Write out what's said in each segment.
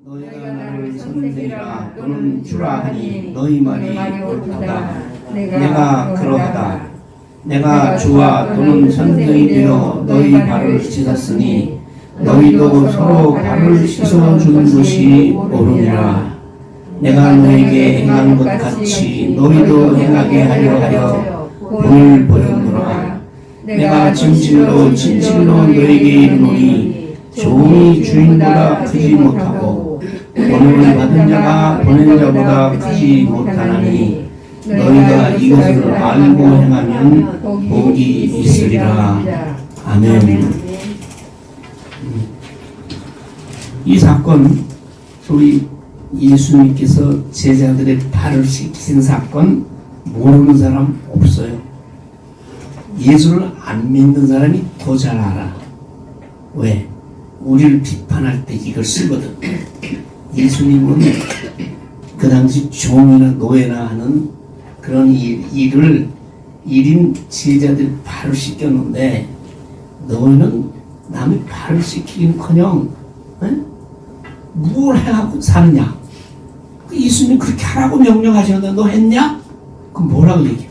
너희가 나를 선생이라 또는 주라 하니 너희 말이 옳도다. 내가 그러하다. 내가 주와 또는 선생이 되어 너희 발을 씻었으니 너희도 서로 발을 씻어주는 것이 옳으니라. 내가 너에게 행한 것 같이 너희도 행하게 하려 본을 보였노라. 내가 진실로 너에게 이르노니 종이 주인보다 크지 못하고 본을 받은 자가 보낸 자보다 크지 못하나니 너희가 이것을 알고 행하면 복이 있으리라. 아멘. 이 사건, 소위 예수님께서 제자들의 발을 씻기신 사건 모르는 사람 없어요. 예수를 안 믿는 사람이 더 잘 알아. 왜? 우리를 비판할 때 이걸 쓰거든. 예수님은 그 당시 종이나 노예나 하는 그런 일을 일인 제자들 발을 씻겼는데 너희는 남의 발을 씻기긴커녕 뭘 해갖고 사느냐? 예수님 그렇게 하라고 명령하셨는데 너 했냐? 그럼 뭐라고 얘기해?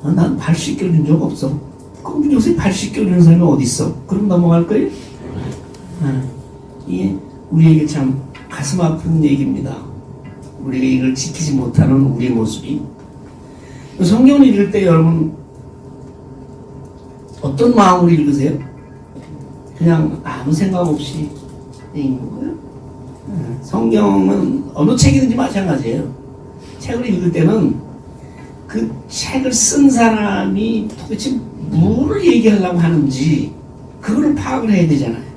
난 발 씻겨준 적 없어. 그럼 요새 발 씻겨주는 사람이 어디 있어? 그럼 넘어갈 거예요? 이게 우리에게 참 가슴 아픈 얘기입니다. 우리가 이걸 지키지 못하는 우리의 모습이. 성경을 읽을 때 여러분 어떤 마음으로 읽으세요? 그냥 아무 생각 없이 읽는 거예요? 성경은 어느 책이든지 마찬가지예요. 책을 읽을 때는 그 책을 쓴 사람이 도대체 뭐를 얘기하려고 하는지 그거를 파악을 해야 되잖아요.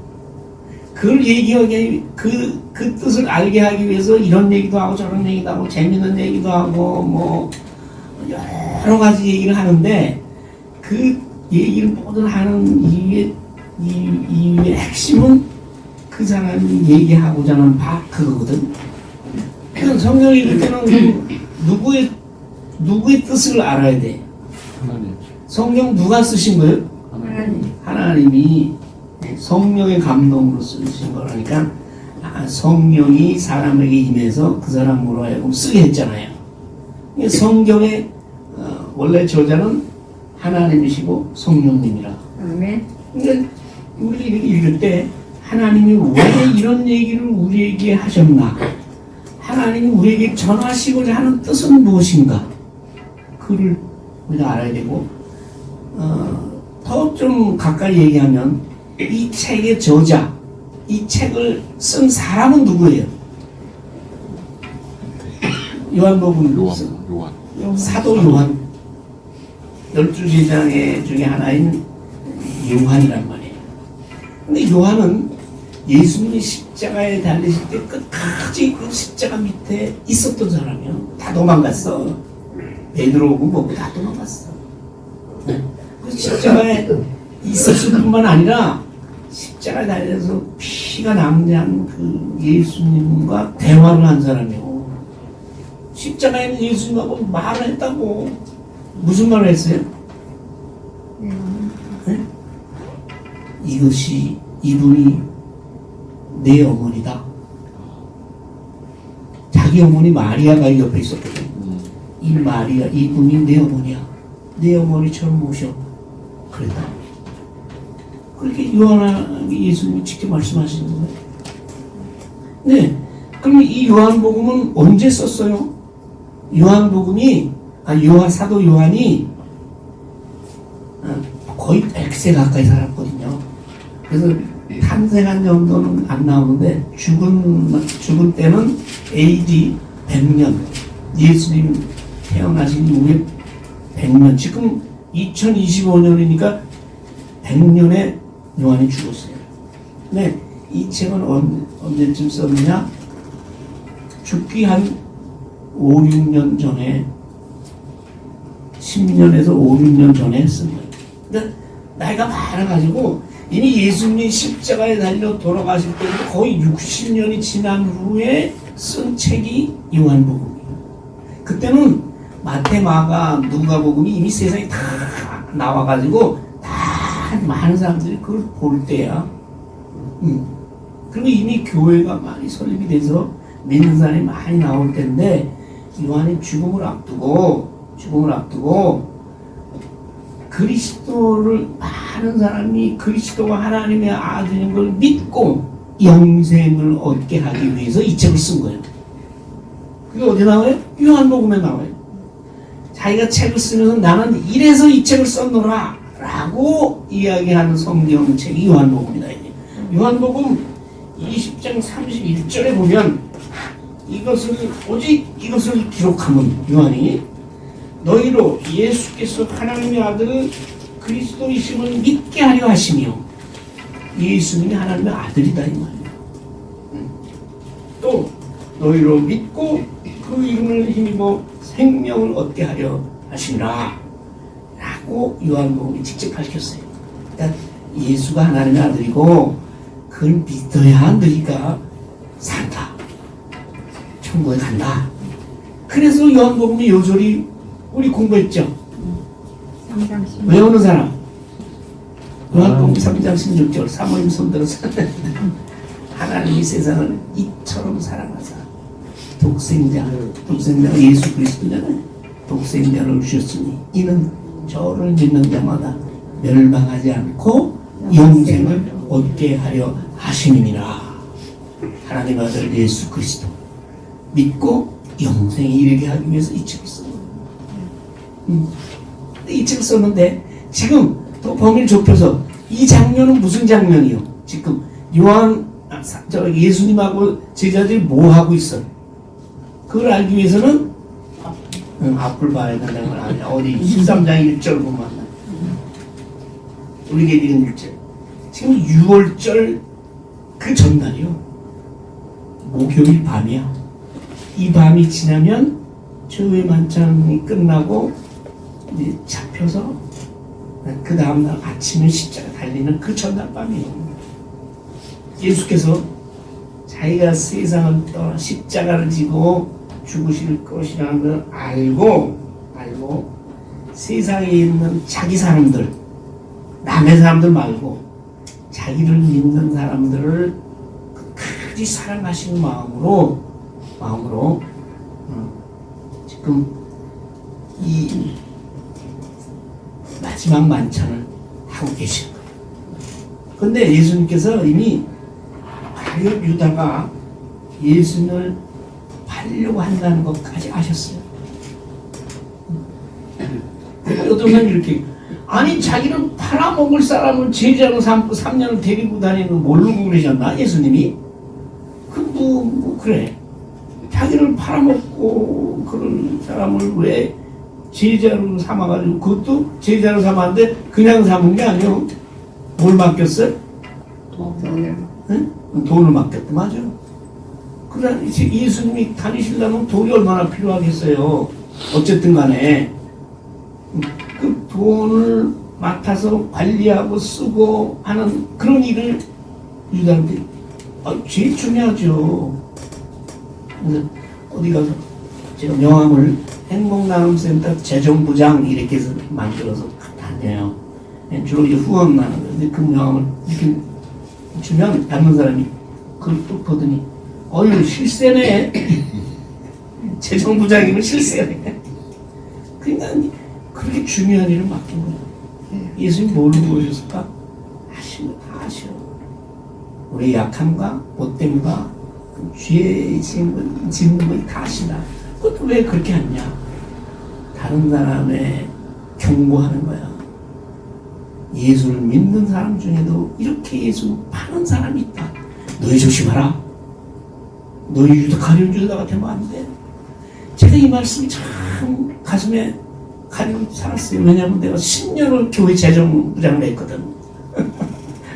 그걸 얘기하게 그 뜻을 알게 하기 위해서 이런 얘기도 하고 저런 얘기도 하고 재밌는 얘기도 하고 뭐 여러 가지 얘기를 하는데 그 얘기를 모두 하는 이유의 핵심은 그 사람이 얘기하고자 하는 바 그거거든. 그럼 성경을 읽을 때는 누구의 뜻을 알아야 돼. 하나님. 성경 누가 쓰신 거예요? 하나님이 성령의 감동으로 쓰신 거라니까 성령이 사람에게 임해서 그 사람으로 하여금 쓰게 했잖아요. 성경의 원래 저자는 하나님이시고 성령님이라. 아멘. 그러니까 우리 읽을 때 하나님이 왜 이런 얘기를 우리에게 하셨나? 하나님이 우리에게 전하시고자 하는 뜻은 무엇인가? 그를 우리가 알아야 되고 더 좀 가까이 얘기하면 이 책의 저자, 이 책을 쓴 사람은 누구예요? 요한복음 요한. 사도 요한 12제자 중에 하나인 요한이란 말이에요. 근데 요한은 예수님이 십자가에 달리실 때 끝까지 그 십자가 밑에 있었던 사람이에요. 다 도망갔어. 베드로고 뭐고 다 도망갔어. 그 십자가에 있었을 뿐만 아니라 십자가에 달려서 피가 낭자한 그 예수님과 대화를 한 사람이에요. 십자가에 있는 예수님하고 말을 했다고. 무슨 말을 했어요? 네? 이분이 내 어머니다. 자기 어머니 마리아가 옆에 있었거든. 이 마리아, 이분이 내 어머니야. 내 어머니처럼 모셔. 그랬다. 그렇게 요한에게 예수님이 직접 말씀하시는 거예요. 네. 그럼 이 요한복음은 언제 썼어요? 사도 요한이 거의 100세 가까이 살았거든요. 그래서 탄생한 정도는 안 나오는데 죽은 때는 AD 100년. 예수님 태어나신 후에 100년. 지금 2025년이니까 100년에 요한이 죽었어요. 네, 이 책은 언제쯤 썼느냐? 죽기 한 5, 6년 전에 10년에서 5, 6년 전에 쓴 거예요. 그러니까 나이가 많아가지고 이미 예수님이 십자가에 달려 돌아가실 때도 거의 60년이 지난 후에 쓴 책이 요한복음이에요. 그때는 마태, 마가, 누가복음이 이미 세상에 다 나와가지고 다 많은 사람들이 그걸 볼 때야. 그리고 이미 교회가 많이 설립이 돼서 믿는 사람이 많이 나올 텐데 요한이 죽음을 앞두고 그리스도를 많은 사람이 그리스도가 하나님의 아들인 걸 믿고 영생을 얻게 하기 위해서 이 책을 쓴 거예요. 그게 어디 나와요? 요한복음에 나와요. 자기가 책을 쓰면서 나는 이래서 이 책을 썼노라 라고 이야기하는 성경책이 요한복음이다. 요한복음 20장 31절에 보면 오직 이것을 기록하면 요한이 너희로 예수께서 하나님의 아들 그리스도이심을 믿게 하려 하시며 예수님이 하나님의 아들이다 이 말이에요. 또 너희로 믿고 그 이름을 힘입어 생명을 얻게 하려 하시니라 라고 요한복음이 직접 밝혔어요. 그러니까 예수가 하나님의 아들이고 그걸 믿어야 너희가 산다. 천국에 간다. 그래서 요한복음이 요절이 우리 공부했죠. 외우는 사람. 요한복음 3장 16절 사모님 손들어서 하나님이 세상을 이처럼 사랑하사 독생자 예수 그리스도잖아요. 독생자를 주셨으니 이는 저를 믿는 자마다 멸망하지 않고 영생을 얻게 하려 하심이니라. 하나님 아들 예수 그리스도 믿고 영생에 이르게 하기 위해서 이 책을 썼어요. 이 책을 썼는데 지금 또 범위를 좁혀서 이 장면은 무슨 장면이요? 지금 예수님하고 제자들이 뭐 하고 있어요? 그걸 알기 위해서는 앞을 봐야 된다는 걸 아냐. 어디 13장 1절 보면 우리에게 읽은 1절. 지금 6월절 그 전날이요. 목요일 밤이야. 이 밤이 지나면 최후의 만찬이 끝나고 이제 잡혀서 그 다음날 아침에 십자가 달리는 그 전날 밤이에요. 예수께서 자기가 세상을 떠나 십자가를 지고 죽으실 것이라는 걸 알고 세상에 있는 자기 사람들, 남의 사람들 말고 자기를 믿는 사람들을 끝까지 사랑하시는 마음으로 지금 이 마지막 만찬을 하고 계신 거예요. 그런데 예수님께서 이미 가룟 유다가 예수님을 팔려고 한다는 것까지 아셨어요. 어떤 사람이 이렇게 아니 자기를 팔아먹을 사람을 제자로 삼고 3년을 데리고 다니는 모르고 그러셨나 예수님이? 그래 자기를 팔아먹고 그런 사람을 왜 제자로 삼아가지고 그것도 제자로 삼았는데 그냥 삼은 게 아니요. 뭘 맡겼어요? 돈을 맡겼다. 맞아. 그러나 예수님이 다니시려면 돈이 얼마나 필요하겠어요. 어쨌든 간에 그 돈을 맡아서 관리하고 쓰고 하는 그런 일을 유다한테 제일 중요하죠. 그래서 어디 가서 제가 명함을 행복나눔센터 재정부장 이렇게 해서 만들어서 다녀요. 주로 이제 후원 나누는데 그 명함을 이렇게 주면 받는 사람이 그걸 또 보더니 어휴 실세네. 재정부장이면 실세네. 그러니까 그렇게 중요한 일을 맡긴 거예요. 예수님 뭘로 보여줬을까? 하시는 거 다 하셔. 우리 약함과 못됨과 죄 짓는 거 다 하신다. 그것도 왜 그렇게 하냐? 다른 사람의 경고하는 거야. 예수를 믿는 사람 중에도 이렇게 예수 파는 사람이 있다. 너희 조심하라. 너희 가룟 유다가 되면 안 돼. 제가 이 말씀이 참 가슴에 가슴 살았어요. 왜냐하면 내가 10년을 교회 재정부장을 했거든.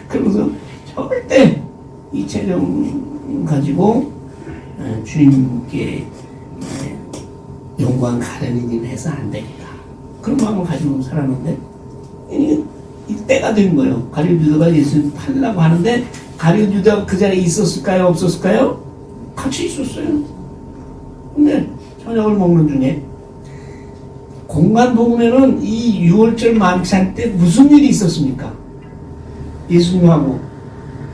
그러면서 절대 이 재정 가지고 주님께 영광 가려는 일 해서 안 되겠다. 그런 마음을 가지고 살았는데 이 때가 된 거예요. 가룟 유다가 예수님 팔려고 하는데 가룟 유다가 그 자리에 있었을까요? 없었을까요? 같이 있었어요. 근데 저녁을 먹는 중에 공간 복음에는 이 6월절 만찬 때 무슨 일이 있었습니까? 예수님하고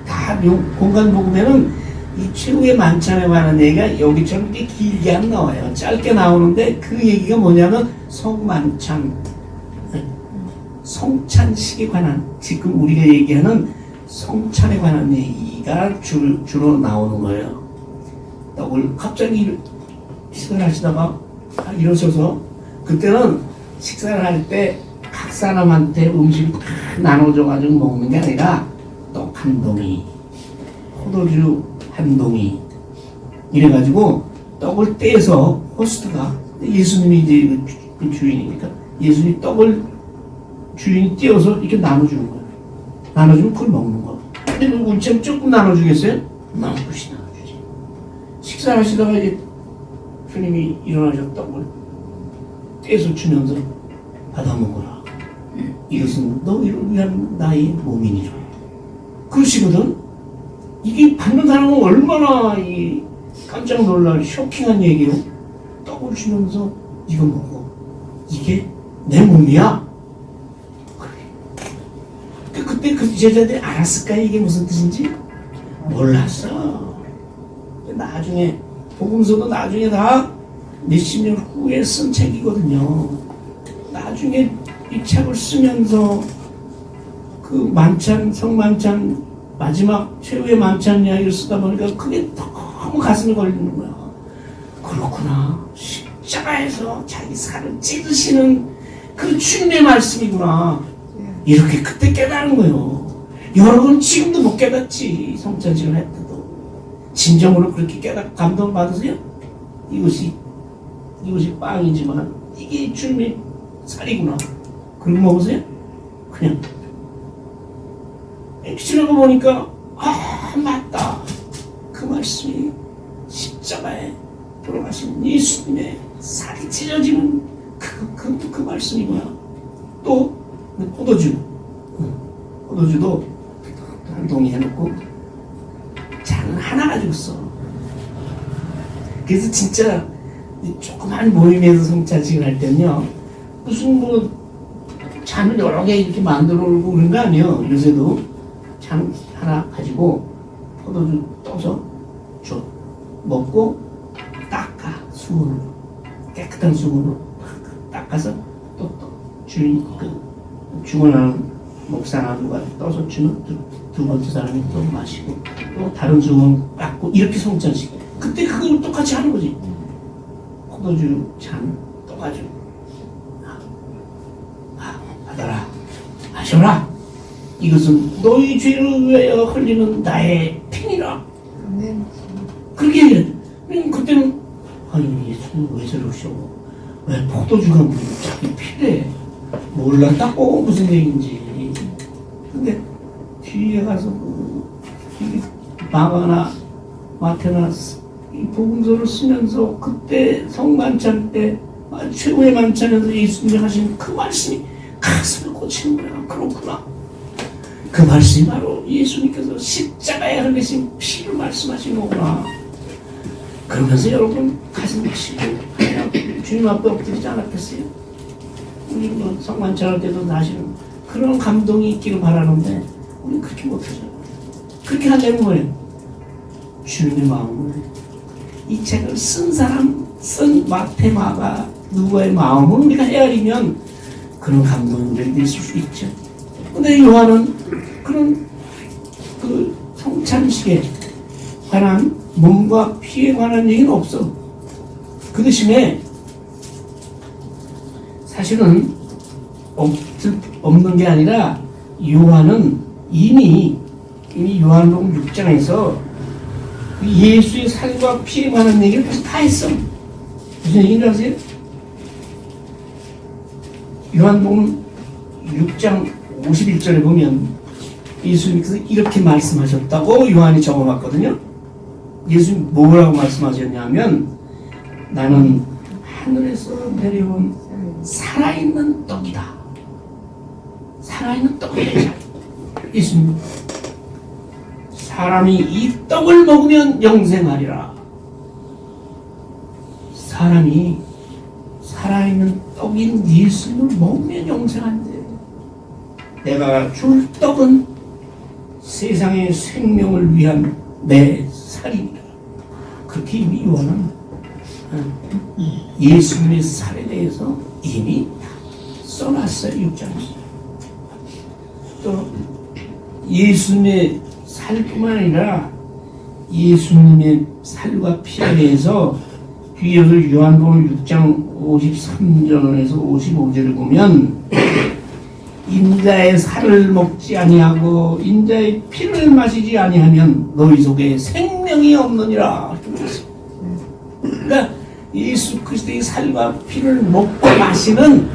다 다 공간 복음에는 이 최후의 만찬에 관한 얘기가 여기처럼 이렇게 길게 안 나와요. 짧게 나오는데 그 얘기가 뭐냐면 성만찬, 성찬식에 관한, 지금 우리가 얘기하는 성찬에 관한 얘기가 주로 나오는 거예요. 떡을 갑자기 식사를 하시다가 일어서서, 그때는 식사를 할 때 각 사람한테 음식을 다 나눠줘가지고 먹는 게 아니라 떡 한 동이, 포도주 한 동이 이래가지고 떡을 떼서 호스트가, 예수님이 이제 그 주인이니까 예수님이 떡을 주인이 떼어서 이렇게 나눠주는 거예요. 나눠주면 그걸 먹는 거예요. 근데 우리처럼 조금 나눠주겠어요? 나눠주지. 식사를 하시다가 이제 주님이 일어나셔서 떡을 떼서 주면서 받아 먹어라. 이것은 너희를 위한 나의 몸이니라. 그러시거든. 이게 받는 사람은 얼마나 깜짝 놀랄 쇼킹한 얘기요. 떡을 주면서 이거 먹어. 이게 내 몸이야. 그때 그 제자들이 알았을까? 이게 무슨 뜻인지? 몰랐어. 나중에 복음서도 나중에 다 몇십 년 후에 쓴 책이거든요. 나중에 이 책을 쓰면서 그 만찬, 성만찬, 마지막 최후의 만찬 이야기를 쓰다 보니까 그게 너무 가슴에 걸리는 거야. 그렇구나. 십자가에서 자기 살을 찢으시는 그 주님의 말씀이구나. 이렇게 그때 깨달은 거예요. 여러분 지금도 못 깨닫지. 성찬식을 했다도. 진정으로 그렇게 감동받으세요? 이것이 빵이지만 이게 주님의 살이구나. 그러고 먹으세요? 그냥 지나고 보니까 맞다. 그 말씀이 십자가에 돌아가신 예수님의 살이 찢어지는 그 말씀이구나. 또 포도주도 한 동이 해놓고 잔은 하나 가지고 써. 그래서 진짜 조그만 모임에서 성찬식을 할 때는요, 무슨 잔을 여러 개 이렇게 만들어 놓고 그런 거 아니에요. 요새도 잔 하나 가지고 포도주 떠서 줘. 먹고 닦아. 수건으로. 깨끗한 수건으로 닦아서 또 주인, 주문하는 목사나 누가 떠서 주면 두 번째 사람이 또 마시고 또 다른 수건 닦고 이렇게 성찬식. 그때 그걸 똑같이 하는 거지. 포도주 잔 떠가지고 받아라, 마셔라. 이것은 너희 죄를 위하여 흘리는 나의 피니라. 그렇게 얘기해. 그때는 예수님 왜 저러셔? 왜 포도주가 자기 피래? 몰라. 딱 보고 무슨 얘기인지. 근데 뒤에 가서 마가나 마태나 이 복음서를 쓰면서 그때 성만찬 때 최후의 만찬에서 예수님이 하신 그 말씀이 가슴을 꽂히는 거야. 그렇구나. 그 말씀이 바로 예수님께서 십자가에 흘리신 피를 말씀하신 거구나. 그러면서 여러분 가슴 치고 주님 앞에 엎드리지 않았겠어요? 우리 성만찬 할 때도 사실은 그런 감동이 있기를 바라는데 우리 그렇게 못하잖아요. 그렇게 하려면 뭐예요? 주님의 마음을, 이 책을 쓴 사람, 쓴 마태, 마가 누구의 마음을 우리가 헤아리면 그런 감동이 우리에게 있을 수 있죠. 근데 요한은 그런 그 성찬식에 관한 몸과 피에 관한 얘기는 없어. 그 대신에 사실은 없는 게 아니라 요한은 이미 요한복음 6장에서 예수의 살과 피에 관한 얘기를 다 했어. 무슨 얘기인지 아세요? 요한복음 6장 51절에 보면 예수님께서 이렇게 말씀하셨다고 요한이 적어놨거든요. 예수님 뭐라고 말씀하셨냐면 나는 하늘에서 내려온 살아있는 떡이다. 살아있는 떡이다. 예수님, 사람이 이 떡을 먹으면 영생하리라. 사람이 살아있는 떡인 예수님을 먹으면 영생한대. 내가 줄 떡은 세상의 생명을 위한 내 살이니라. 그렇게 이미 요한은 예수님의 살에 대해서 이미 써놨어요. 6장에서. 또 예수님의 살뿐만 아니라 예수님의 살과 피에 대해서 뒤에서 요한복음 6장 53절에서 55절을 보면 인자의 살을 먹지 아니하고 인자의 피를 마시지 아니하면 너희 속에 생명이 없느니라. 그러니까 예수 그리스도의 살과 피를 먹고 마시는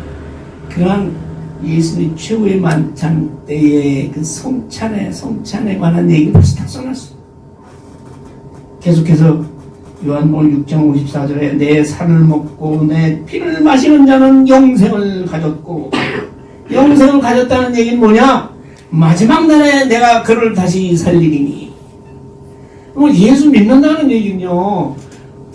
그러한 예수의 최후의 만찬 때의 그 성찬에 관한 얘기 벌써 다 써놨어. 계속해서 요한복음 6장 54절에 내 살을 먹고 내 피를 마시는 자는 영생을 가졌고, 영생을 가졌다는 얘기는 뭐냐? 마지막 날에 내가 그를 다시 살리리니. 예수 믿는다는 얘기는요,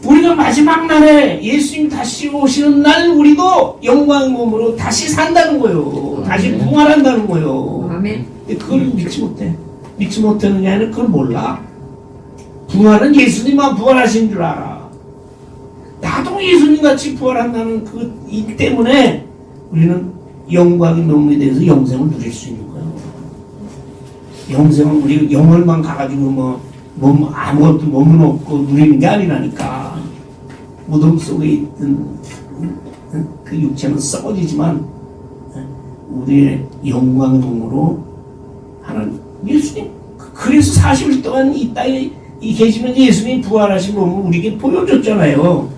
우리가 마지막 날에 예수님 다시 오시는 날 우리도 영광의 몸으로 다시 산다는 거예요. 다시 부활한다는 거예요. 아멘. 근데 그걸 믿지 못해. 믿지 못하느냐 하는 그걸 몰라. 부활은 예수님만 부활하신 줄 알아. 나도 예수님같이 부활한다는 그 일 때문에 우리는 영광의 몸에 대해서 영생을 누릴 수 있는 거예요. 영생은 우리 영월만 가가지고 몸 아무것도 몸은 없고 누리는 게 아니라니까. 무덤 속에 있던 그 육체는 썩어지지만 우리의 영광의 몸으로 하는 예수님. 그래서 40일 동안 이 땅에 계시면 예수님이 부활하신 몸을 우리에게 보여줬잖아요.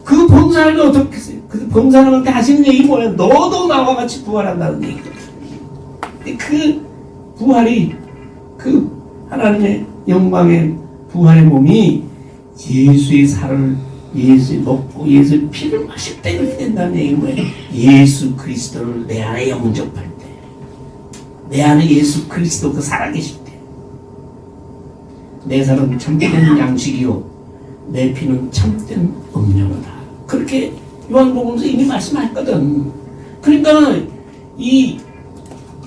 그 본 사람이 어떻게 했어요? 그 본 사람한테 하시는 얘기 뭐예요? 너도 나와 같이 부활한다는 얘기. 그 부활이 그 하나님의 영광의 부활의 몸이 예수의 살을 예수 먹고 예수의 피를 마실 때 이렇게 된다는 얘기는 뭐예요? 예수 그리스도를 내 안에 영접할 때, 내 안에 예수 그리스도가 살아계실 때, 내 살은 참된 양식이요 내 피는 참된 음료로다. 그렇게 요한복음에서 이미 말씀했거든. 그러니까 이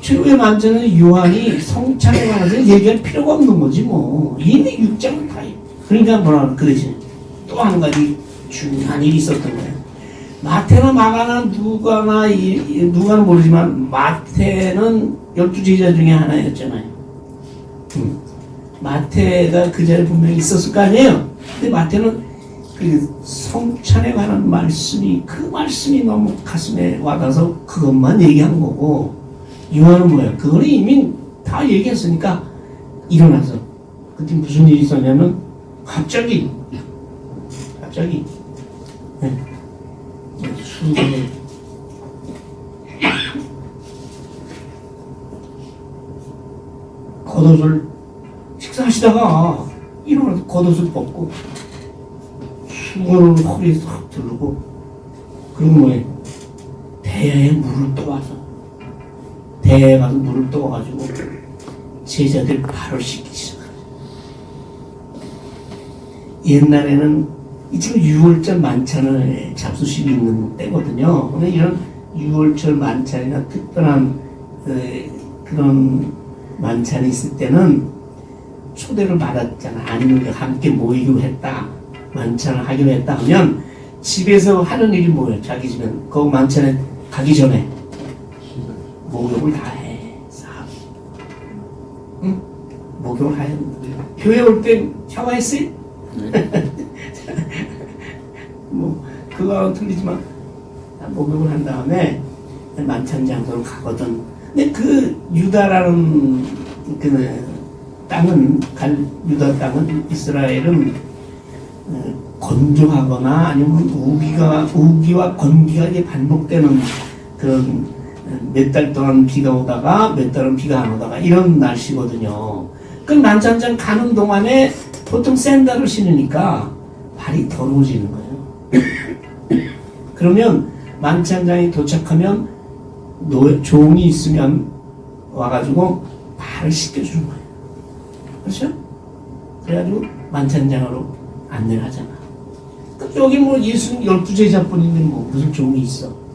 최후의 만찬은 요한이 성찬에 관해서 얘기할 필요가 없는 거지 뭐. 이미 6장은 다. 그러니까 뭐라 그러지. 또 한 가지 중요한 일이 있었던 거예요. 마태나 마가나 누가는 모르지만 마태는 12제자 중에 하나였잖아요. 마태가 그 자리에 분명히 있었을 거 아니에요. 근데 마태는 그 성찬에 관한 말씀이 그 말씀이 너무 가슴에 와닿아서 그것만 얘기한 거고, 요한은 뭐야? 그거는 이미 다 얘기했으니까 일어나서 그때 무슨 일이 있었냐면 갑자기 수건을 겉옷을 식사하시다가 일어나서 겉옷을 벗고 수건을 허리에 싹 두르고 그리고 뭐예요? 대야에 물을 떠와서 대야에 가서 물을 떠와가지고 제자들 발을 씻기 시작하죠. 옛날에는 지금 6월절 만찬을 잡수식이 있는 때거든요. 근데 이런 6월절 만찬이나 특별한 그런 만찬이 있을 때는 초대를 받았잖아. 아니면 함께 모이기로 했다. 만찬을 하기로 했다 하면 집에서 하는 일이 뭐예요? 자기 집엔 그 만찬에 가기 전에 목욕을 다 해. 응? 목욕을 해야 된다. 교회 올 때 샤워했어요? 네. 뭐 그거랑 틀리지만 목욕을 한 다음에 만찬 장소로 가거든. 근데 그 유다라는 그 땅은 유다 땅은 이스라엘은 건조하거나 아니면 우기와 건기가 이게 반복되는 그런 몇 달 동안 비가 오다가 몇 달은 비가 안 오다가 이런 날씨거든요. 그 만찬장 가는 동안에 보통 샌들을 신으니까 발이 더러워지는 거예요. 그러면 만찬장에 도착하면 종이 있으면 와가지고 발을 씻겨주는 거예요. 그렇죠? 그래가지고 만찬장으로 안내를 하잖아. 여기 뭐 예수님 12제자뿐인데 뭐 무슨 종이 있어.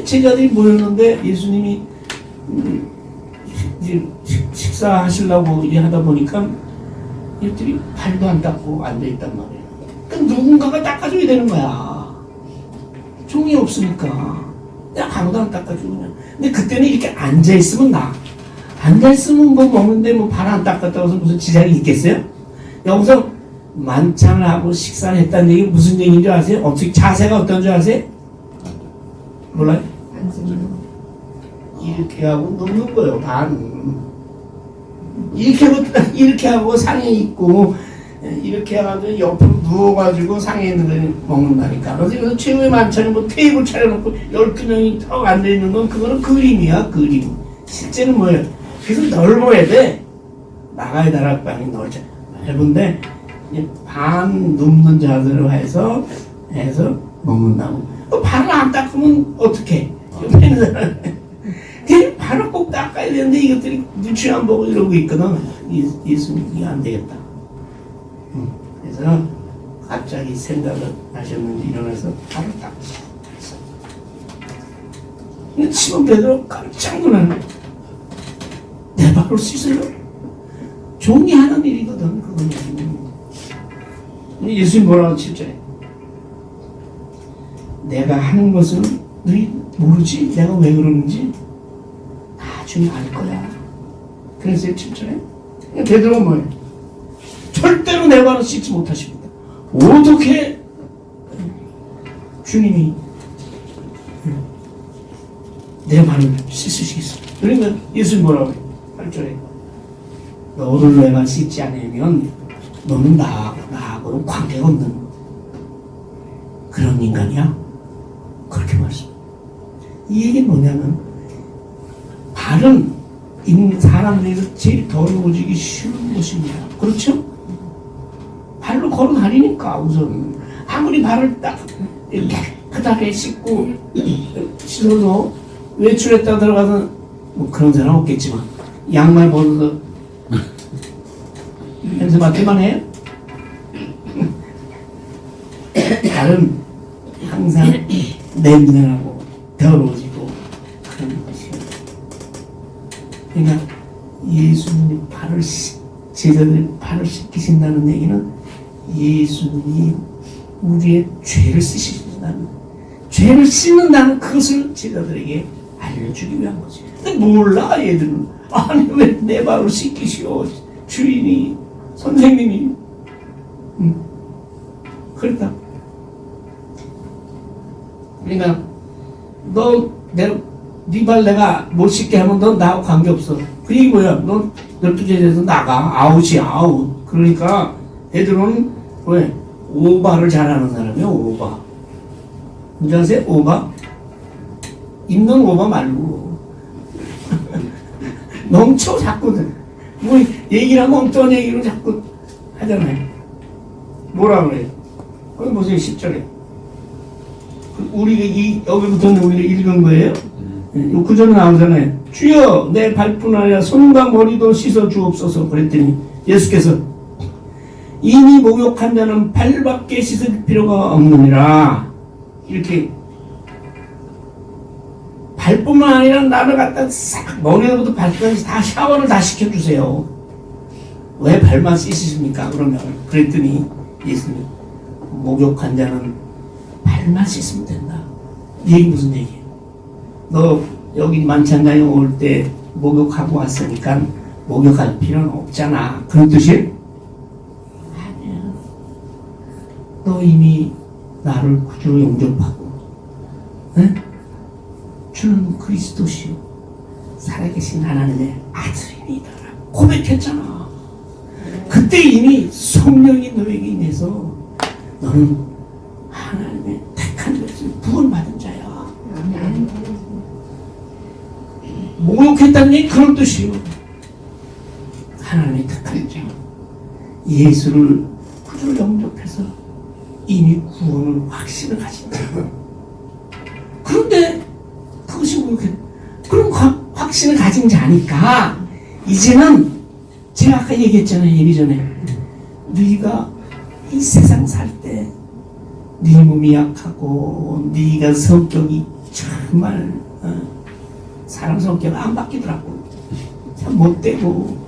제자들이 모였는데 예수님이 이제 식사하시려고 이래 하다 보니까 이들이 발도 안 닦고 앉아있단 말이에요. 그러니까 누군가가 닦아줘야 되는 거야. 종이 없으니까. 그냥 아무도 안 닦아주고 그냥. 근데 그때는 이렇게 앉아있으면 앉아있으면 뭐 먹는데 뭐 발 안 닦았다고 해서 무슨 지장이 있겠어요? 여기서 만찬을 하고 식사를 했다는 얘기 무슨 얘기인 줄 아세요? 어떻게 자세가 어떤 줄 아세요? 몰라요? 이렇게 하고 눕는 거예요. 반 이렇게 하고 상에 있고 이렇게 해가지고 옆으로 누워가지고 상에 있는 거 먹는다니까. 그래서 최후의 만찬은 뭐 테이블 차려놓고 12명이 턱 앉아있는 건 그거는 그림이야. 그림. 실제는 뭐예요? 그래서 넓어야 돼. 나가야 다락방이 넓은데 반 눕는 자세로 해서 먹는다고. 발을 안 닦으면 어떡해? 옆에 있는 사람 발을 꼭 닦아야 되는데 이것들이 눈치 안 보고 이러고 있거든. 예수님이 안 되겠다. 그래서 갑자기 생각을 하셨는지 일어나서 발을 닦으셨어. 근데 시몬 베드로 깜짝 놀라네. 내 발을 씻어요? 종이 하는 일이거든. 그거는. 예수님 뭐라고 7절에 내가 하는 것은 너희 모르지? 내가 왜 그러는지 나중에 알 거야. 그래서 7절에 베드로가 뭐예요? 절대로 내 발을 씻지 못하십니다. 어떻게 주님이 내 발을 씻으시겠어요? 그러니까 예수님 뭐라고 해요? 8절에 너를 내가 씻지 않으면 너는 나하고는 관계가 없는 그런 인간이야. 그렇게 말씀합니다. 이 얘기는 뭐냐면 발은 사람들에서 제일 더러워지기 쉬운 것입니다. 그렇죠? 발로 걸어 다니니까 우선 아무리 발을 딱 깨끗하게 씻고 씻어도 외출했다 들어가서 뭐 그런 사람 없겠지만 양말 벗어서 냄새 맡기만 해요? 발은 항상 냄새나고 더러워지고 그런 것이에요. 그러니까 예수님이 제자들의 발을 씻기신다는 얘기는 예수님이 우리의 죄를 씻으신다는, 죄를 씻는다는 그것을 제자들에게 알려주기 위한 거지. 근데 몰라 얘들은. 아니 왜 내 발을 씻기시오 주인이 선생님이 그랬다. 그러니까 네 발 내가 못 씻게 하면 넌 나하고 관계없어. 그 얘기 뭐야? 넌 12제에서 나가. 아웃이야 아웃. 그러니까 베드로는 왜? 오바를 잘하는 사람이야. 오바. 뭔지 아세요? 오바? 있는 오바 말고 넘쳐 자꾸 뭐 얘기를 하면 엉뚱한 얘기로 자꾸 하잖아요. 뭐라 그래요? 거기 보세요. 10절에 우리가 여기부터는 우리가 읽은 거예요. 요 구절에 나오잖아요. 주여 내 발뿐 아니라 손과 머리도 씻어 주옵소서. 그랬더니 예수께서 이미 목욕한 자는 발밖에 씻을 필요가 없느니라. 이렇게 발뿐만 아니라 나를 갖다 싹 머리부터 발까지 다 샤워를 다 시켜주세요. 왜 발만 씻으십니까? 그러면 그랬더니 예수님 목욕한 자는 발만 씻으면 된다. 이 얘기 무슨 얘기예요? 너 여기 만찬장에 올 때 목욕하고 왔으니까 목욕할 필요는 없잖아. 그런 뜻이에요? 아니야. 너 이미 나를 구주로 영접하고 응? 주는 그리스도시요 살아계신 하나님의 아들이니라 고백했잖아. 그때 이미 성령이 너에게 임해서 너는 하나님의 택한 것을 구원받은 자야. 목욕했다는 게 그런 뜻이요. 하나님의 택한 자. 예수를 구주로 영접해서 이미 구원을 확신을 가진 자. 그런데 그것이 목욕했. 그럼 확신을 가진 자니까 이제는 제가 아까 얘기했잖아요. 예비 전에 네가 이 세상 살 때 네 몸이 약하고 네가 성격이 정말 사람 성격 안 바뀌더라고. 참 못되고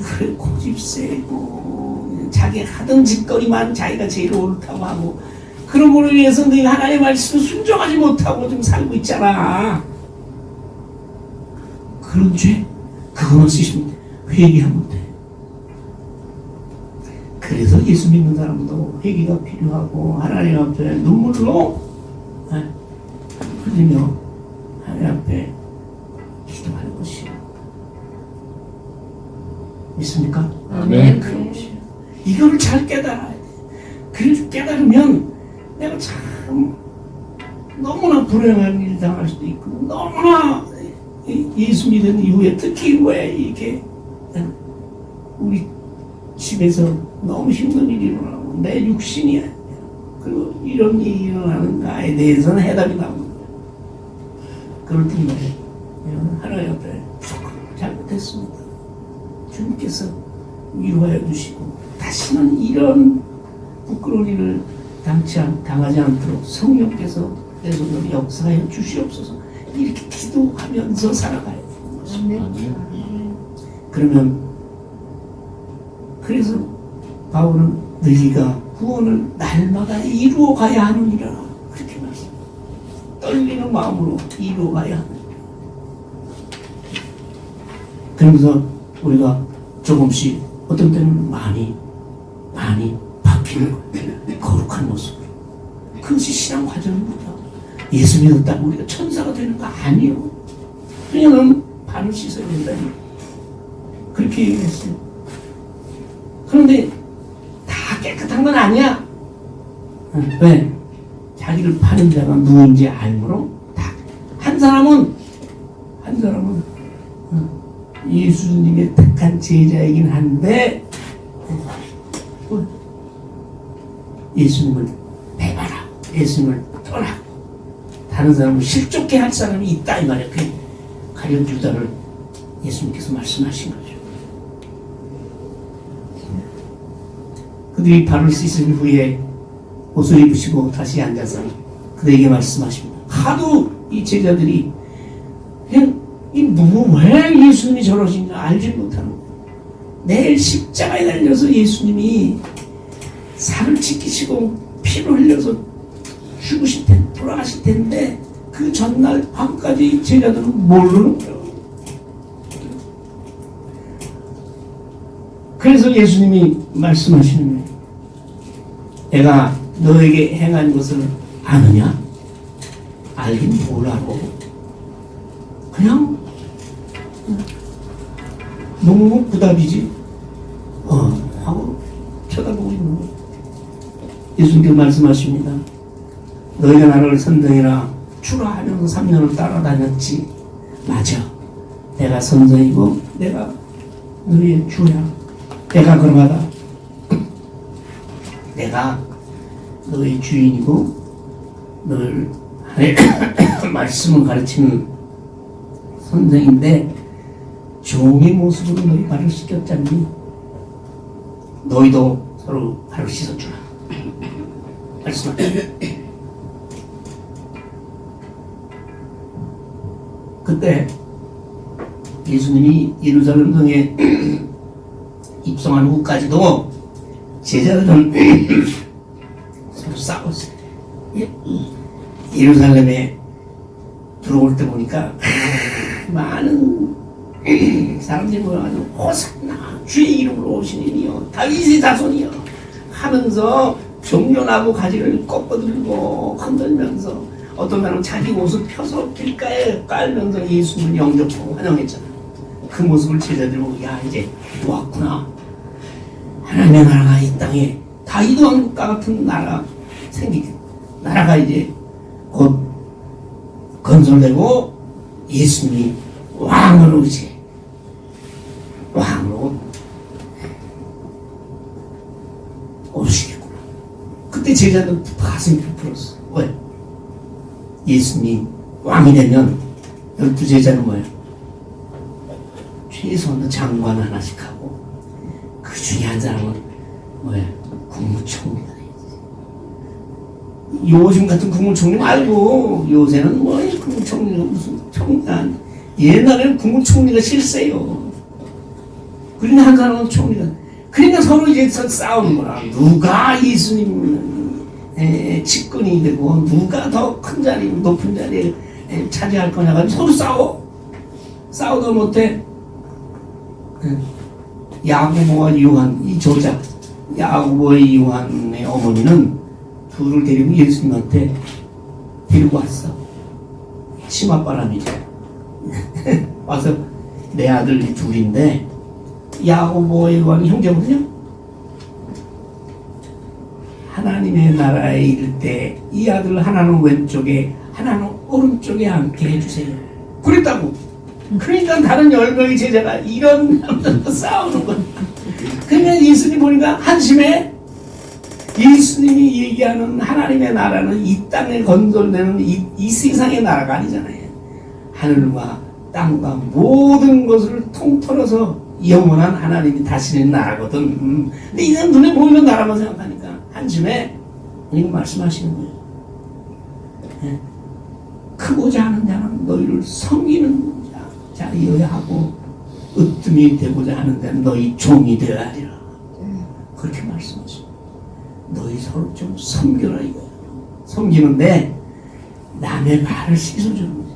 그래 고집 세고 자기 하던 짓거리만 자기가 제일 옳다고 하고 그런 거로 위해서 네가 하나님의 말씀을 순종하지 못하고 좀 살고 있잖아. 그런 죄 그거만 쓰시면 돼. 회개하면 돼. 그래서 예수 믿는 사람도 회개가 필요하고 하나님 앞에 눈물로 흘리며 하나님 앞에 기도하는 것이요. 믿습니까? 아멘. 그런 것이요. 이걸 잘 깨달아야 돼. 그래서 깨달으면 내가 참 너무나 불행한 일 당할 수도 있고 너무나 예수 믿은 이후에 특히 왜 이렇게 우리 집에서 너무 힘든 일이 일어나고 내 육신이 그리고 이런 일이 일어나는가에 대해서는 해답이 나오는 거예요. 그럴 텐데 하나님 앞에 조금 잘못했습니다. 주님께서 위로하여 주시고 다시는 이런 부끄러운 일을 당하지 않도록 성령께서 내 손으로 역사하여 주시옵소서. 이렇게 기도하면서 살아가야 되는 것입니다. 그러면 그래서 바울은 너희가 구원을 날마다 이루어 가야 하느니라 그렇게 말씀. 떨리는 마음으로 이루어 가야 하느니라. 그러면서 우리가 조금씩 어떤 때는 많이 바뀌는 거예요. 거룩한 모습으로. 그것이 신앙 과정입니다. 예수 믿었다고 우리가 천사가 되는 거 아니에요. 그냥 너는 발을 씻어야 된다니. 그렇게 얘기했어요. 그런데 다 깨끗한 건 아니야. 왜? 자기를 파는 자가 누구인지 알므로 다. 한 사람은 예수님의 택한 제자이긴 한데 예수님을 배반하고 예수님을 떠나고 다른 사람을 실족해 할 사람이 있다 이 말이야. 그 가룟 유다를 예수님께서 말씀하신 거죠. 그들이 발을 씻은 후에 옷을 입으시고 다시 앉아서 그들에게 말씀하십니다. 하도 이 제자들이 그냥 왜 예수님이 저러시냐 알지 못하는 거예요. 내일 십자가에 달려서 예수님이 살을 찢기시고 피를 흘려서 죽으실 텐데 돌아가실 텐데 그 전날 밤까지 제자들은 모르는 거예요. 그래서 예수님이 말씀하시는 거예요. 내가 너에게 행한 것을 아느냐? 알긴 뭘 알아? 그냥 묵묵부답이지. 하고 쳐다보고 있는 거예요. 예수님께서 말씀하십니다. 너희가 나를 선정이라 주라 하면서 3년을 따라다녔지. 맞아. 내가 선정이고 내가 너희의 주야. 내가 그러하다. 내가 너희 주인이고 너를 말씀을 가르치는 선생인데 종의 모습으로 너희 발을 씻겼잖니. 너희도 서로 발을 씻어주라. 말씀하세요. 그때 예수님이 예루살렘 성에 입성한 후까지도 제자들은 서로 싸웠어요. 예루살렘에 들어올 때 보니까 많은 사람들이 모여가지고 호산나 주의 이름으로 오신 이니요 다윗의 자손이요 하면서 정련하고 가지를 꺾어들고 흔들면서 어떤 사람은 자기 옷을 펴서 길가에 깔면서 예수님을 영접하고 환영했잖아. 그 모습을 제자들이 보고 야 이제 왔구나. 하나님의 나라가 이 땅에 다윗 왕국과 같은 나라 생기게 나라가 이제 곧 건설되고 예수님이 왕으로 이제 왕으로 오시겠구나. 그때 제자들 가슴이 부풀었어. 왜? 예수님 왕이 되면 12제자는 뭐예요? 최소한 장관 하나씩 하고 그 중에 한 사람은 뭐예요? 국무총리가 되지. 요즘 같은 국무총리 말고 요새는 뭐 국무총리가 무슨 총리가 옛날에는 국무총리가 실세요. 그러니까 한 사람은 총리가. 그러니까 서로 이제 싸우는 거야. 누가 예수님 측근이 되고 누가 더 큰 자리, 높은 자리에 차지할 거냐가 서로 싸워. 싸우다 못해 야고보와 요한, 이 조작 야고보와 요한의 어머니는 둘을 데리고 예수님한테 데리고 왔어. 치맛바람이죠. 와서 내 아들 둘인데 야고보와 요한이 형제거든요. 하나님의 나라에 이를 때 이 아들 하나는 왼쪽에 하나는 오른쪽에 앉게 해주세요. 그랬다고. 그러니까 다른 10명의 제자가 이런 싸우는 거야. 그러면 예수님 보니까 한심해. 예수님이 얘기하는 하나님의 나라는 이 땅에 건설되는 이 세상의 나라가 아니잖아요. 하늘과 땅과 모든 것을 통틀어서 영원한 하나님이 다스리는 나라거든. 근데 이건 눈에 보이는 나라만 생각하니까 한심해. 이거 말씀하시는 거예요. 네. 크고자 하는 자는 너희를 섬기는 자리여야 하고 으뜸이 되고자 하는 자는 너희 종이 되어야 하리라. 그렇게 말씀하십니다. 너희 서로 좀 섬겨라 이거예요. 섬기는데 남의 발을 씻어주는 거예요.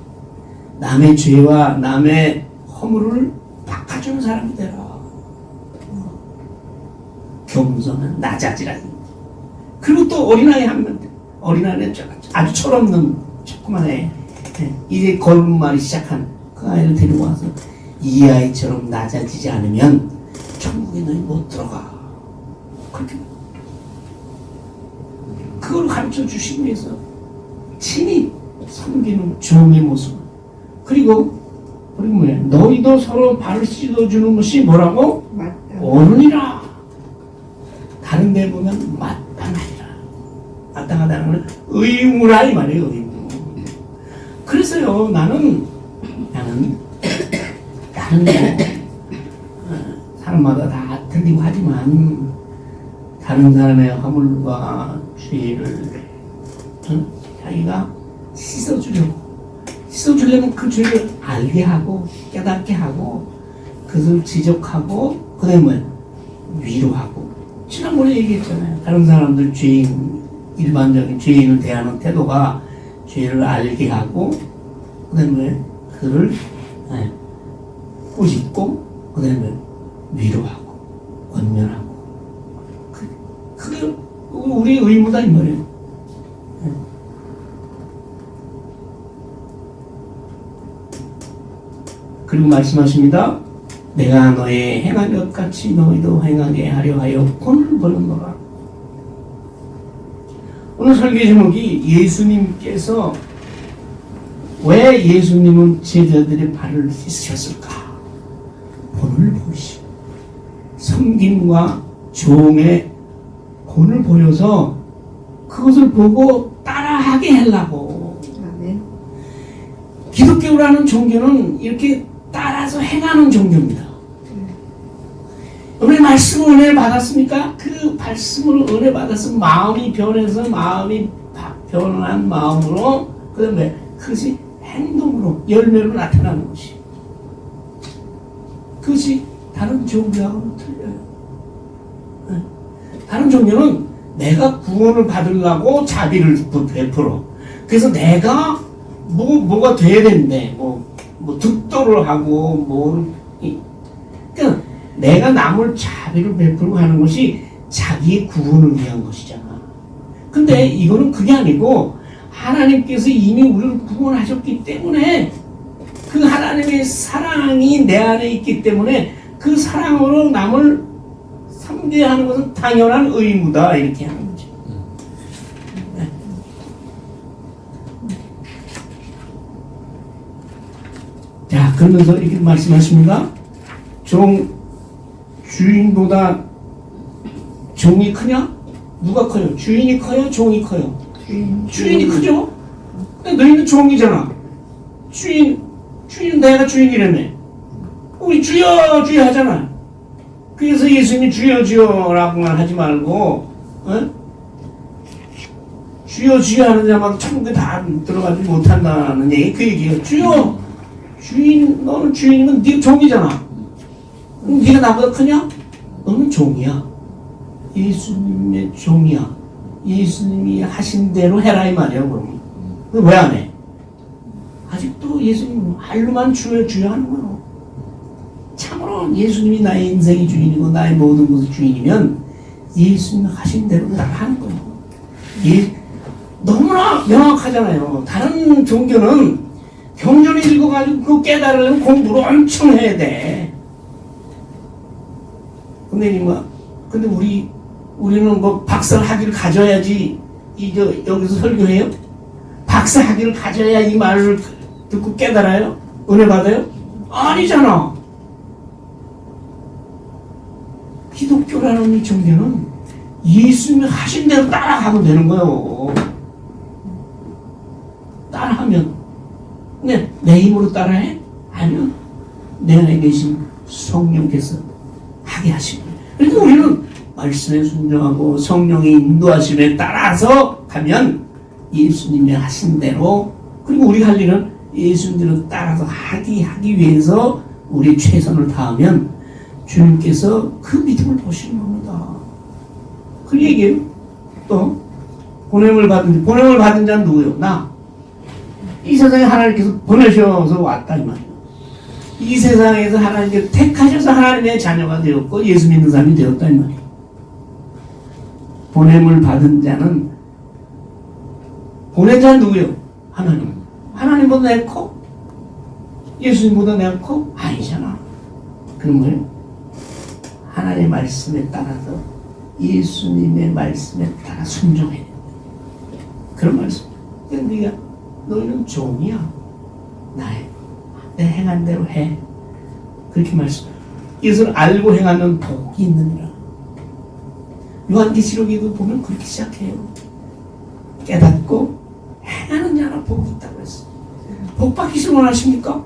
남의 죄와 남의 허물을 닦아주는 사람이 되라. 겸손한 낮아지라. 그리고 또 어린아이 한 명, 어린아이는 아주 철없는 조그만 애, 이제 걸음마를 시작한 그 아이를 데리고 와서 이 아이처럼 낮아지지 않으면 천국에 너희 못 들어가. 그렇게 그걸 가르쳐 주시기 위해서 친히 섬기는 종의 모습. 그리고 뭐야? 너희도 서로 발을 씻어주는 것이 뭐라고? 옳으니라. 다른 데 보면 마땅하리라. 마땅하다는 건 의무라 이 말이에요. 의무. 그래서요 나는 사람마다 다 틀리고 하지만 다른 사람의 허물과 죄를 자기가 씻어주려면 그 죄를 알게 하고 깨닫게 하고 그것을 지적하고 그 다음에 위로하고. 지난번에 얘기했잖아요. 다른 사람들 죄인, 일반적인 죄인을 대하는 태도가 죄를 알게 하고 그 다음에 그를 꾸짖고 그 다음에 위로하고 권면하고. 그게 우리의 의무다 이 말이에요. 그리고 말씀하십니다. 내가 너의 행한 것 같이 너희도 행하게 하려 하여 본을 보는노라. 오늘 설교 제목이 예수님께서 왜 예수님은 제자들의 발을 씻으셨을까? 본을 보시고 섬김과 종의 본을 보여서 그것을 보고 따라하게 하려고. 아멘. 기독교라는 종교는 이렇게 따라서 행하는 종교입니다. 우리 말씀을 은혜 받았습니까? 그 말씀으로 은혜 받아서 마음이 변해서 마음이 변한 마음으로 그 다음에 그것이 행동으로 열매로 나타나는 것이. 그것이 다른 종교하고는 틀려요. 다른 종교는 내가 구원을 받으려고 자비를 베풀어. 그래서 내가 뭐가 돼야 되는데 뭐 득도를 하고 그러니까 내가 남을 자비를 베풀고 하는 것이 자기의 구원을 위한 것이잖아. 근데 이거는 그게 아니고 하나님께서 이미 우리를 구원하셨기 때문에 그 하나님의 사랑이 내 안에 있기 때문에 그 사랑으로 남을 섬겨하는 것은 당연한 의무다 이렇게 하는 거죠. 네. 자, 그러면서 이렇게 말씀하십니다. 주인보다 종이 크냐? 누가 커요? 주인이 커요? 종이 커요? 주인이 크죠? 근데 너희는 종이잖아. 주인 내가 주인이라며. 우리 주여 주여 하잖아. 그래서 예수님이 주여 주여라고만 하지 말고 주여 주여 하는 자만 천국에 다 들어가지 못한다는 얘기 그 얘기예요. 주여 주인, 너는 주인이면 네 종이잖아. 네가 나보다 크냐? 너는 종이야. 예수님의 종이야. 예수님이 하신 대로 해라 이 말이야. 그러면 왜 안 해? 아직도 예수님 말로만 주여 주여 하는 거야. 참으로 예수님이 나의 인생의 주인이고 나의 모든 것의 주인이면 예수님 하신 대로 따라하는 거예요. 너무나 명확하잖아요. 다른 종교는 경전을 읽어가지고 그 깨달으려면 공부를 엄청 해야 돼. 근데 우리는 뭐 박사 학위를 가져야지 여기서 설교해요? 박사 학위를 가져야 이 말을 듣고 깨달아요? 은혜 받아요? 아니잖아. 기독교라는 이 종교는 예수님이 하신 대로 따라가면 되는 거예요. 따라하면. 근데 내 힘으로 따라해? 아니면 내 안에 계신 성령께서 하게 하시는 거예요. 그러니까 우리는 말씀에 순종하고 성령의 인도하심에 따라서 가면 예수님이 하신 대로, 그리고 우리가 할 일은 예수님을 따라서 하기 위해서 우리 최선을 다하면 주님께서 그 믿음을 보시는 겁니다. 그 얘기예요. 또 보냄을 받은 자는 누구예요? 나. 이 세상에 하나님께서 보내셔서 왔다 이 말이에요. 이 세상에서 하나님께서 택하셔서 하나님의 자녀가 되었고 예수 믿는 사람이 되었다 이 말이에요. 보냄을 받은 자는, 보낸 자는 누구예요? 하나님. 하나님보다 내가 커? 예수님보다 내가 커? 아니잖아. 그런 거예요. 하나님의 말씀에 따라서 예수님의 말씀에 따라 순종해야 돼. 그런 말씀. 그러니까 너희는 종이야. 내 행한 대로 해. 그렇게 말씀. 이것을 알고 행하면 복이 있느니라. 요한계시록에도 보면 그렇게 시작해요. 깨닫고 행하는 자라 복이 있다고 했어요. 복 받기를 원하십니까?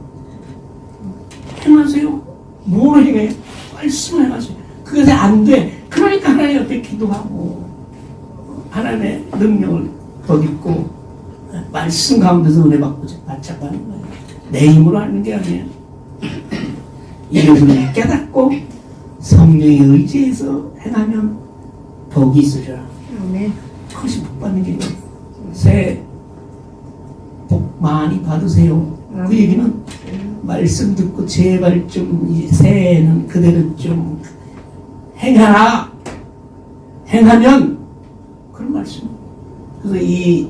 행하세요. 뭘 행해요? 말씀을 행하세요. 그것이 안 돼. 그러니까 하나님 옆에 기도하고 하나님의 능력을 덧입고 말씀 가운데서 은혜 받고 바짝하는 거예요. 내 힘으로 하는 게 아니에요. 이것을 깨닫고 성령의 의지에서 행하면 복이 있으리라. 그것이 복 받는 게 새해 복 많이 받으세요. 그 얘기는 말씀 듣고 제발 좀 새해에는 그대로 좀 행하라. 행하면 그런 말씀. 그래서 이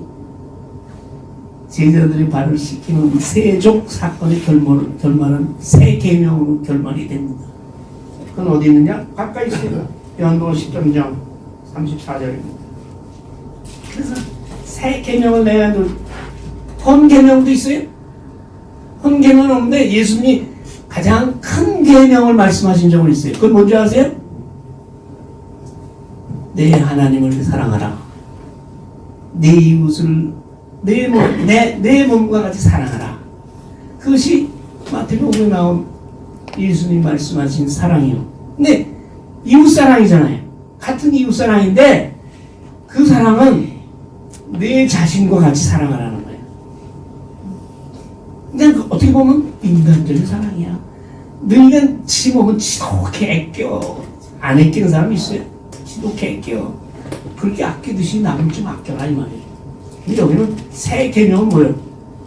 제자들이 발을 씻기는 세족 사건의 결말은 새 계명으로 결말이 됩니다. 그건 어디 있느냐? 가까이 있어요. 요한복음 10장 34절입니다. 그래서 새 계명을 내가 헌 계명도 있어요. 헌 계명은 없는데 예수님이 가장 큰 계명을 말씀하신 적은 있어요. 그건 뭔지 아세요? 내 하나님을 사랑하라. 내 이웃을 내 몸과 같이 사랑하라. 그것이 마태복음에 나온 예수님이 말씀하신 사랑이요. 근데 이웃사랑이잖아요. 같은 이웃사랑인데 그 사랑은 내 자신과 같이 사랑하라는 거예요. 근데 어떻게 보면 인간적인 사랑이야. 너희가 지 몸은 지독해 아껴. 안 아끼는 사람이 있어요. 지독해 아껴. 그렇게 아끼듯이 남을 좀 아껴라 이 말이에요. 근데 여기는 새 개념은 뭐예요?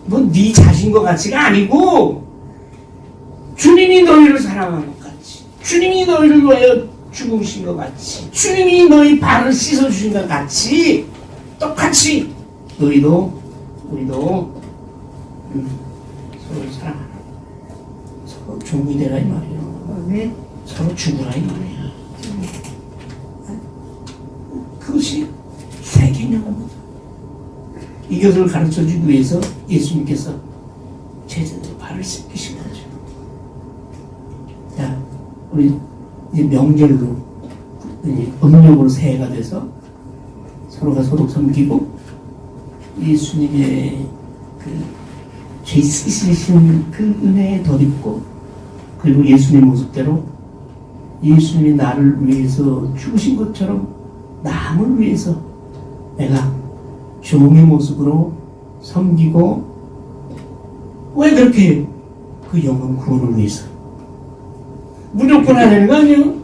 넌 네 자신과 같이가 아니고 주님이 너희를 사랑한 것 같이, 주님이 너희를 위하여 죽으신 것 같이, 주님이 너희 발을 씻어주신 것 같이 똑같이 너희도 우리도 서로 사랑하라. 서로 종이 되라 이 말이에요. 서로 죽으라 이 말이야. 그것이 새 개념입니다. 이것을 가르쳐주기 위해서 예수님께서 제자들의 발을 씻기신 거죠. 자, 우리 이제 명절로 이제 음력으로 새해가 돼서 서로가 서로 섬기고 예수님의 그 죄 씻으신 그 은혜에 덧입고 그리고 예수님의 모습대로 예수님이 나를 위해서 죽으신 것처럼 남을 위해서 내가 종의 모습으로 섬기고 왜 그렇게 해요? 그 영혼 구원을 위해서. 무조건 하려는 거 아니에요?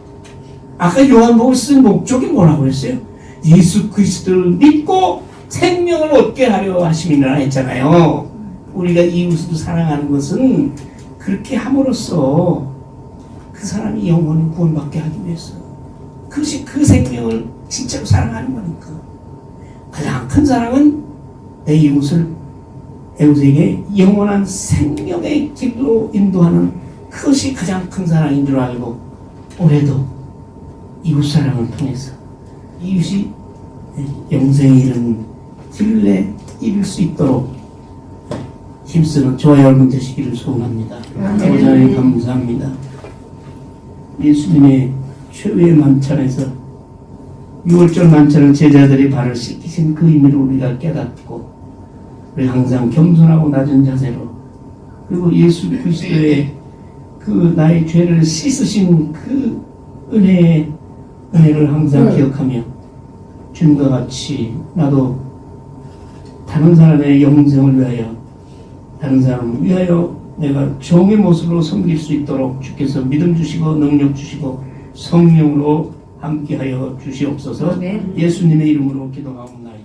아까 요한복음 쓴 목적이 뭐라고 했어요? 예수 그리스도를 믿고 생명을 얻게 하려 하심이라 했잖아요. 우리가 이웃을 사랑하는 것은 그렇게 함으로써 그 사람이 영혼을 구원받게 하기 위해서. 그것이 그 생명을 진짜로 사랑하는 거니까. 가장 큰 사랑은 내 이웃에게 영원한 생명의 길로 인도하는 그것이 가장 큰 사랑인 줄 알고 올해도 이웃 사랑을 통해서 이웃이 영생에 이르는 길에 이룰 수 있도록 힘쓰는 저와 여러분 되시기를 소원합니다. 오전에 감사합니다. 예수님의 최후의 만찬에서 6월절 만찬을 제자들이 발을 씻기신 그 의미를 우리가 깨닫고 우리 항상 겸손하고 낮은 자세로 그리고 예수 그리스도의 그 나의 죄를 씻으신 그 은혜를 항상 기억하며 주님과 같이 나도 다른 사람의 영생을 위하여 다른 사람을 위하여 내가 종의 모습으로 섬길 수 있도록 주께서 믿음 주시고 능력 주시고 성령으로 함께하여 주시옵소서. 예수님의 이름으로 기도하옵나이다.